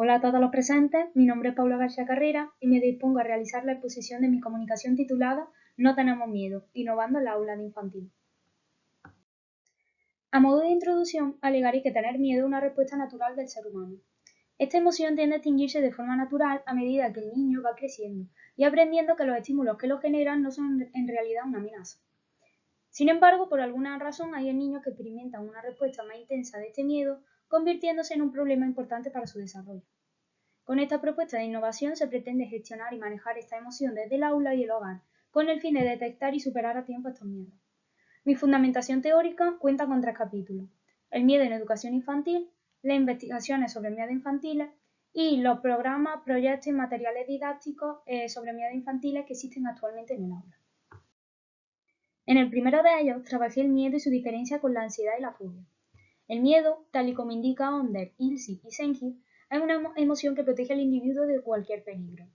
Hola a todos los presentes, mi nombre es Paula García Carrera y me dispongo a realizar la exposición de mi comunicación titulada No tenemos miedo, innovando en la aula de infantil. A modo de introducción, alegaré que tener miedo es una respuesta natural del ser humano. Esta emoción tiende a extinguirse de forma natural a medida que el niño va creciendo y aprendiendo que los estímulos que lo generan no son en realidad una amenaza. Sin embargo, por alguna razón hay niños que experimentan una respuesta más intensa de este miedo, convirtiéndose en un problema importante para su desarrollo. Con esta propuesta de innovación se pretende gestionar y manejar esta emoción desde el aula y el hogar, con el fin de detectar y superar a tiempo estos miedos. Mi fundamentación teórica cuenta con 3 capítulos: el miedo en educación infantil, las investigaciones sobre miedo infantiles y los programas, proyectos y materiales didácticos sobre miedo infantiles que existen actualmente en el aula. En el primero de ellos trabajé el miedo y su diferencia con la ansiedad y la fobia. El miedo, tal y como indica Onder, Ilse y Senki, es una emoción que protege al individuo de cualquier peligro,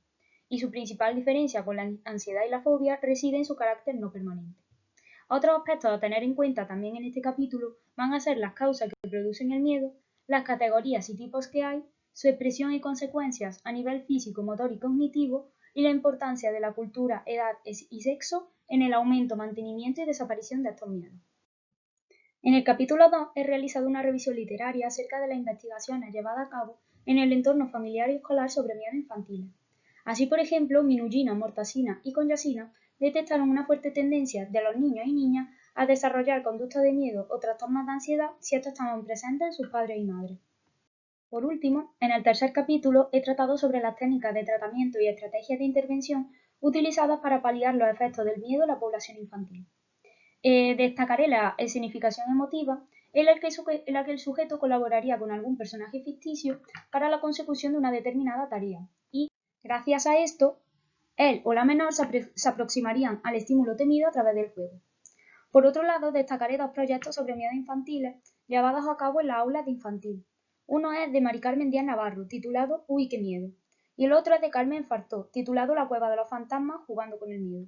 y su principal diferencia con la ansiedad y la fobia reside en su carácter no permanente. Otros aspectos a tener en cuenta también en este capítulo van a ser las causas que producen el miedo, las categorías y tipos que hay, su expresión y consecuencias a nivel físico, motor y cognitivo, y la importancia de la cultura, edad y sexo en el aumento, mantenimiento y desaparición de estos miedos. En el capítulo 2 he realizado una revisión literaria acerca de las investigaciones llevadas a cabo en el entorno familiar y escolar sobre miedo infantil. Así, por ejemplo, Minuggina, Mortasina y Conyacina detectaron una fuerte tendencia de los niños y niñas a desarrollar conductas de miedo o trastornos de ansiedad si estos estaban presentes en sus padres y madres. Por último, en el tercer capítulo he tratado sobre las técnicas de tratamiento y estrategias de intervención utilizadas para paliar los efectos del miedo en la población infantil. Destacaré la escenificación emotiva, en la que el sujeto colaboraría con algún personaje ficticio para la consecución de una determinada tarea, y, gracias a esto, él o la menor se aproximarían al estímulo temido a través del juego. Por otro lado, destacaré 2 proyectos sobre miedos infantiles llevados a cabo en las aulas de infantil. Uno es de Mari Carmen Díaz Navarro, titulado Uy, qué miedo, y el otro es de Carmen Fartó, titulado La cueva de los fantasmas, jugando con el miedo.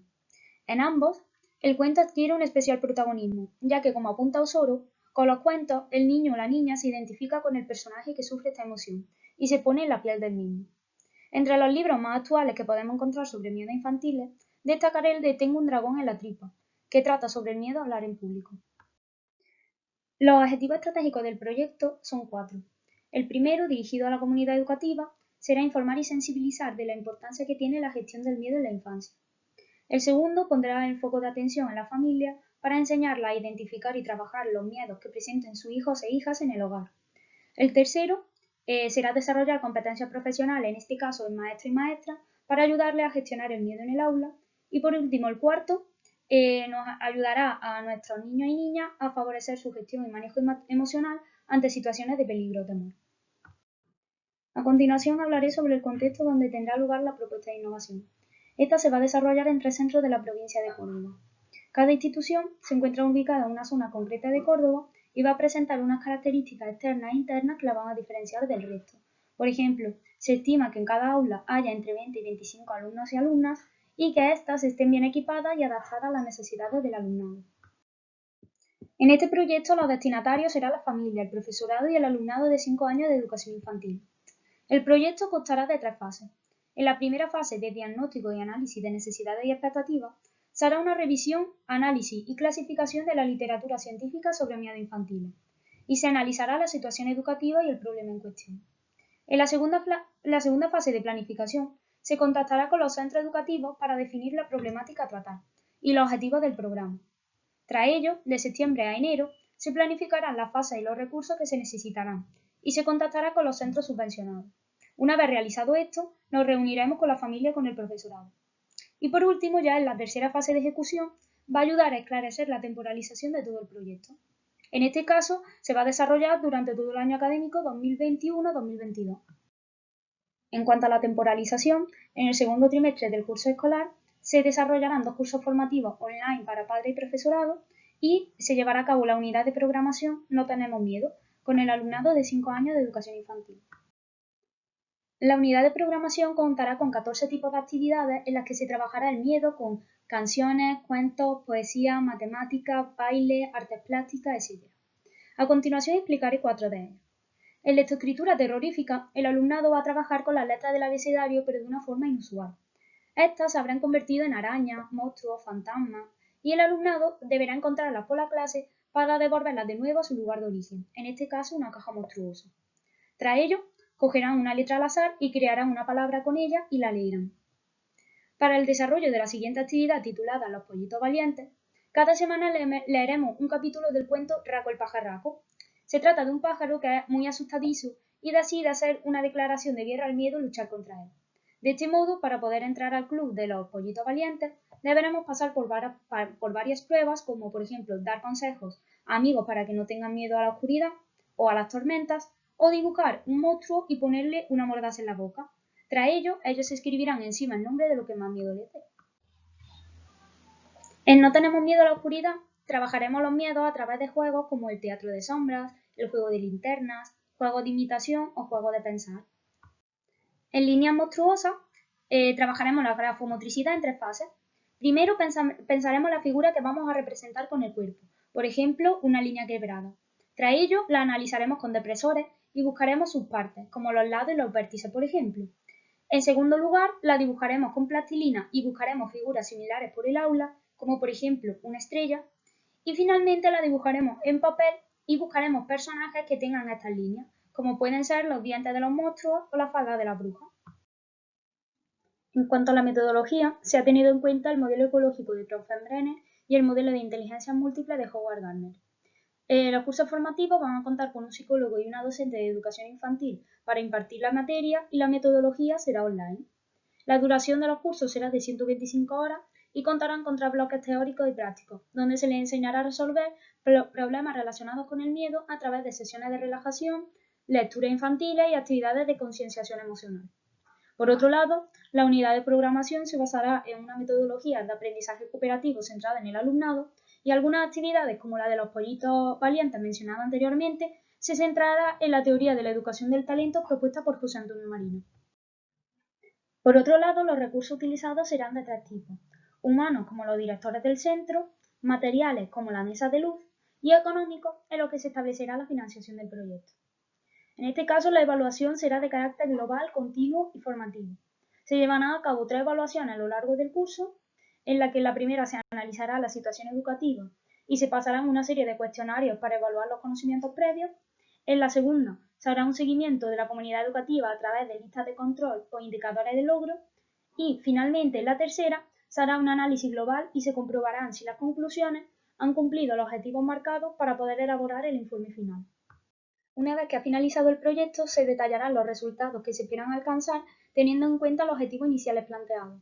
En ambos, el cuento adquiere un especial protagonismo, ya que, como apunta Osoro, con los cuentos el niño o la niña se identifica con el personaje que sufre esta emoción y se pone en la piel del mismo. Entre los libros más actuales que podemos encontrar sobre miedo infantiles, destacaré el de Tengo un dragón en la tripa, que trata sobre el miedo a hablar en público. Los objetivos estratégicos del proyecto son 4. El primero, dirigido a la comunidad educativa, será informar y sensibilizar de la importancia que tiene la gestión del miedo en la infancia. El segundo pondrá el foco de atención en la familia para enseñarla a identificar y trabajar los miedos que presenten sus hijos e hijas en el hogar. El tercero será desarrollar competencias profesionales, en este caso en maestros y maestras, para ayudarles a gestionar el miedo en el aula. Y por último, el cuarto nos ayudará a nuestros niños y niñas a favorecer su gestión y manejo emocional ante situaciones de peligro o temor. A continuación hablaré sobre el contexto donde tendrá lugar la propuesta de innovación. Esta se va a desarrollar en 3 centros de la provincia de Córdoba. Cada institución se encuentra ubicada en una zona concreta de Córdoba y va a presentar unas características externas e internas que la van a diferenciar del resto. Por ejemplo, se estima que en cada aula haya entre 20 y 25 alumnos y alumnas y que éstas estén bien equipadas y adaptadas a las necesidades del alumnado. En este proyecto los destinatarios serán la familia, el profesorado y el alumnado de 5 años de educación infantil. El proyecto constará de 3 fases. En la primera fase, de diagnóstico y análisis de necesidades y expectativas, se hará una revisión, análisis y clasificación de la literatura científica sobre miedo infantil y se analizará la situación educativa y el problema en cuestión. En la segunda fase de planificación, se contactará con los centros educativos para definir la problemática a tratar y los objetivos del programa. Tras ello, de septiembre a enero, se planificarán las fases y los recursos que se necesitarán y se contactará con los centros subvencionados. Una vez realizado esto, nos reuniremos con la familia y con el profesorado. Y por último, ya en la tercera fase de ejecución, va a ayudar a esclarecer la temporalización de todo el proyecto. En este caso, se va a desarrollar durante todo el año académico 2021-2022. En cuanto a la temporalización, en el segundo trimestre del curso escolar se desarrollarán 2 cursos formativos online para padres y profesorado y se llevará a cabo la unidad de programación No tenemos miedo, con el alumnado de 5 años de educación infantil. La unidad de programación contará con 14 tipos de actividades en las que se trabajará el miedo con canciones, cuentos, poesía, matemáticas, baile, artes plásticas, etc. A continuación explicaré 4 de ellas. En lectoescritura terrorífica, el alumnado va a trabajar con las letras del abecedario, pero de una forma inusual. Estas se habrán convertido en arañas, monstruos, fantasmas, y el alumnado deberá encontrarlas por la clase para devolverlas de nuevo a su lugar de origen, en este caso una caja monstruosa. Tras ello, cogerán una letra al azar y crearán una palabra con ella y la leerán. Para el desarrollo de la siguiente actividad titulada Los pollitos valientes, cada semana leeremos un capítulo del cuento Raco el pajarraco. Se trata de un pájaro que es muy asustadizo y decide hacer una declaración de guerra al miedo y luchar contra él. De este modo, para poder entrar al club de los pollitos valientes, deberemos pasar por varias pruebas, como por ejemplo dar consejos a amigos para que no tengan miedo a la oscuridad o a las tormentas, o dibujar un monstruo y ponerle una mordaza en la boca. Tras ello, ellos escribirán encima el nombre de lo que más miedo les dé. En No tenemos miedo a la oscuridad, trabajaremos los miedos a través de juegos como el teatro de sombras, el juego de linternas, juegos de imitación o juegos de pensar. En líneas monstruosas, trabajaremos la grafomotricidad en 3 fases. Primero pensaremos la figura que vamos a representar con el cuerpo, por ejemplo, una línea quebrada. Tras ello, la analizaremos con depresores y buscaremos sus partes, como los lados y los vértices, por ejemplo. En segundo lugar, la dibujaremos con plastilina y buscaremos figuras similares por el aula, como por ejemplo una estrella. Y finalmente la dibujaremos en papel y buscaremos personajes que tengan estas líneas, como pueden ser los dientes de los monstruos o la falda de la bruja. En cuanto a la metodología, se ha tenido en cuenta el modelo ecológico de Brenner y el modelo de inteligencia múltiple de Howard Gardner. Los cursos formativos van a contar con un psicólogo y una docente de educación infantil para impartir la materia y la metodología será online. La duración de los cursos será de 125 horas y contarán con 3 bloques teóricos y prácticos, donde se les enseñará a resolver problemas relacionados con el miedo a través de sesiones de relajación, lecturas infantiles y actividades de concienciación emocional. Por otro lado, la unidad de programación se basará en una metodología de aprendizaje cooperativo centrada en el alumnado y algunas actividades como la de los pollitos valientes mencionada anteriormente se centrará en la teoría de la educación del talento propuesta por José Antonio Marino. Por otro lado, los recursos utilizados serán de 3 tipos: humanos como los directores del centro, materiales como la mesa de luz y económicos en los que se establecerá la financiación del proyecto. En este caso, la evaluación será de carácter global, continuo y formativo. Se llevarán a cabo 3 evaluaciones a lo largo del curso, en la que en la primera se analizará la situación educativa y se pasarán una serie de cuestionarios para evaluar los conocimientos previos. En la segunda, se hará un seguimiento de la comunidad educativa a través de listas de control o indicadores de logro. Y, finalmente, en la tercera, se hará un análisis global y se comprobarán si las conclusiones han cumplido los objetivos marcados para poder elaborar el informe final. Una vez que ha finalizado el proyecto, se detallarán los resultados que se esperan alcanzar teniendo en cuenta los objetivos iniciales planteados.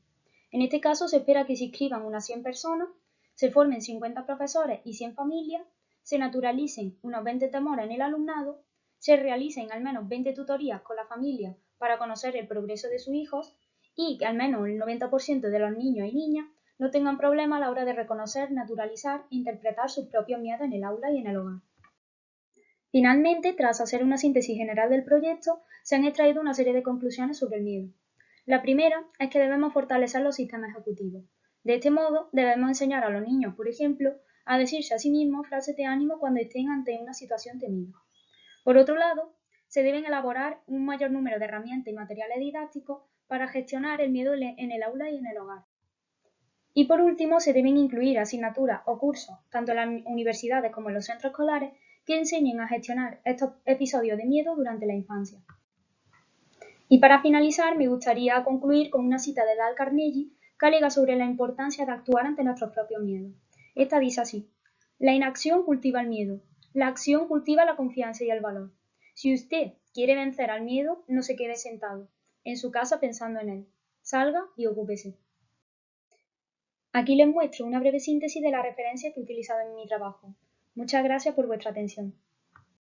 En este caso, se espera que se inscriban unas 100 personas, se formen 50 profesores y 100 familias, se naturalicen unos 20 temores en el alumnado, se realicen al menos 20 tutorías con la familia para conocer el progreso de sus hijos y que al menos el 90% de los niños y niñas no tengan problema a la hora de reconocer, naturalizar e interpretar sus propios miedos en el aula y en el hogar. Finalmente, tras hacer una síntesis general del proyecto, se han extraído una serie de conclusiones sobre el miedo. La primera es que debemos fortalecer los sistemas ejecutivos. De este modo, debemos enseñar a los niños, por ejemplo, a decirse a sí mismos frases de ánimo cuando estén ante una situación temida. Por otro lado, se deben elaborar un mayor número de herramientas y materiales didácticos para gestionar el miedo en el aula y en el hogar. Y por último, se deben incluir asignaturas o cursos, tanto en las universidades como en los centros escolares, que enseñen a gestionar estos episodios de miedo durante la infancia. Y para finalizar, me gustaría concluir con una cita de Dale Carnegie que alega sobre la importancia de actuar ante nuestros propios miedos. Esta dice así: la inacción cultiva el miedo, la acción cultiva la confianza y el valor. Si usted quiere vencer al miedo, no se quede sentado en su casa pensando en él. Salga y ocúpese. Aquí les muestro una breve síntesis de las referencias que he utilizado en mi trabajo. Muchas gracias por vuestra atención.